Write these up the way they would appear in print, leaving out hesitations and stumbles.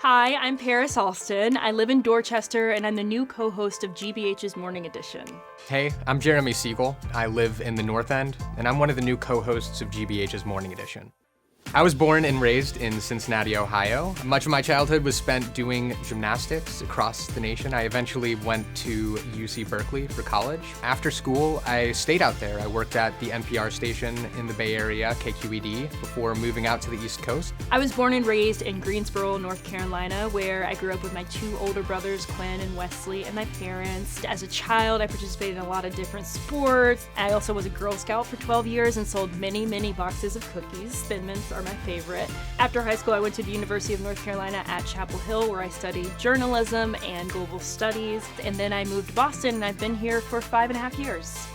Hi, I'm Paris Alston. I live in Dorchester, and I'm the new co-host of GBH's Morning Edition. Hey, I'm Jeremy Siegel. I live in the North End, and I'm one of the new co-hosts of GBH's Morning Edition. I was born and raised in Cincinnati, Ohio. Much of my childhood was spent doing gymnastics across the nation. I eventually went to UC Berkeley for college. After school, I stayed out there. I worked at the NPR station in the Bay Area, KQED, before moving out to the East Coast. I was born and raised in Greensboro, North Carolina, where I grew up with my two older brothers, Quinn and Wesley, and my parents. As a child, I participated in a lot of different sports. I also was a Girl Scout for 12 years and sold many, many boxes of cookies. Thin Mints are my favorite. After high school, I went to the University of North Carolina at Chapel Hill, where I studied journalism and global studies. And then I moved to Boston, and I've been here for 5.5 years.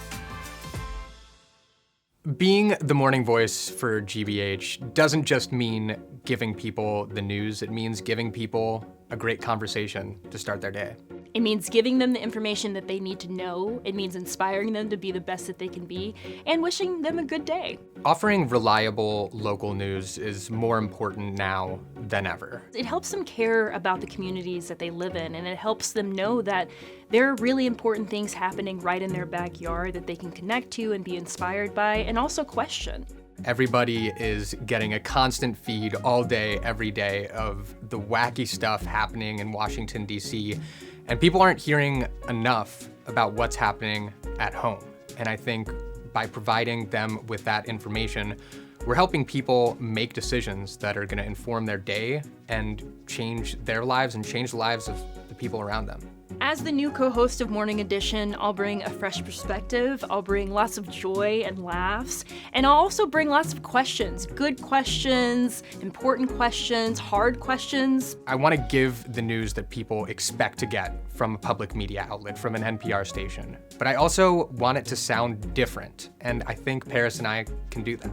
Being the morning voice for GBH doesn't just mean giving people the news. It means giving people a great conversation to start their day. It means giving them the information that they need to know. It means inspiring them to be the best that they can be and wishing them a good day. Offering reliable local news is more important now than ever. It helps them care about the communities that they live in, and it helps them know that there are really important things happening right in their backyard that they can connect to and be inspired by and also question. Everybody is getting a constant feed all day, every day of the wacky stuff happening in Washington, D.C., and people aren't hearing enough about what's happening at home. And I think by providing them with that information, we're helping people make decisions that are gonna inform their day and change their lives and change the lives of the people around them. As the new co-host of Morning Edition, I'll bring a fresh perspective, I'll bring lots of joy and laughs, and I'll also bring lots of questions, good questions, important questions, hard questions. I want to give the news that people expect to get from a public media outlet, from an NPR station, but I also want it to sound different, and I think Paris and I can do that.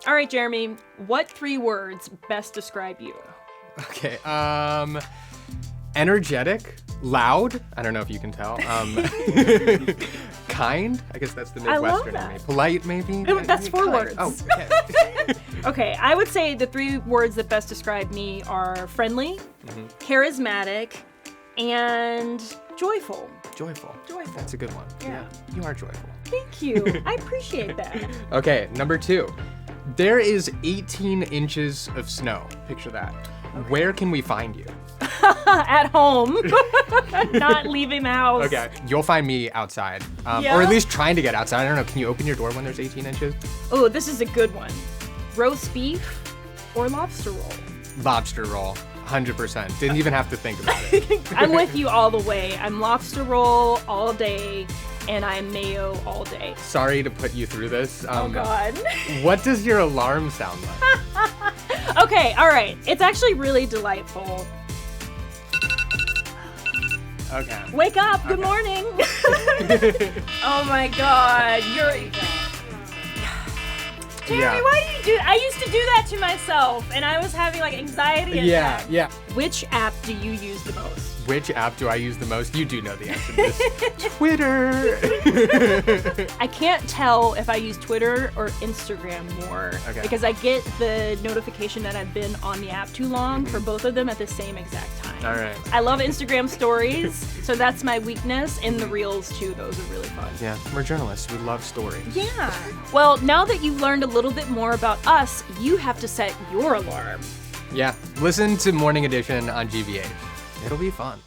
All right, Jeremy, what 3 words best describe you? Okay, energetic, loud, I don't know if you can tell, kind, I guess that's the Midwestern in me. Polite, maybe? That's 4 words. Oh, okay. Okay, I would say the 3 words that best describe me are friendly, charismatic, and joyful. Joyful. Joyful. That's a good one. Yeah. You are joyful. Thank you. I appreciate that. Okay, number 2. There is 18 inches of snow. Picture that. Okay. Where can we find you? At home. Not leaving the house. Okay, you'll find me outside. Yeah? Or at least trying to get outside. I don't know, can you open your door when there's 18 inches? Oh, this is a good one. Roast beef or lobster roll? Lobster roll, 100%. Didn't even have to think about it. I'm with you all the way. I'm lobster roll all day, and I'm mayo all day. Sorry to put you through this. Oh, God. What does your alarm sound like? Okay, all right. It's actually really delightful. Okay. Wake up, good morning. Oh my God, Jeremy, why do you do? I used to do that to myself, and I was having like anxiety attacks. Yeah. Which app do you use the most? Which app do I use the most? You do know the answer to this. Twitter. I can't tell if I use Twitter or Instagram more because I get the notification that I've been on the app too long for both of them at the same exact time. All right. I love Instagram stories, so that's my weakness, and the reels too. Those are really fun. Yeah, we're journalists. We love stories. Yeah. Well, now that you've learned a little bit more about us, you have to set your alarm. Yeah, listen to Morning Edition on GBH. It'll be fun.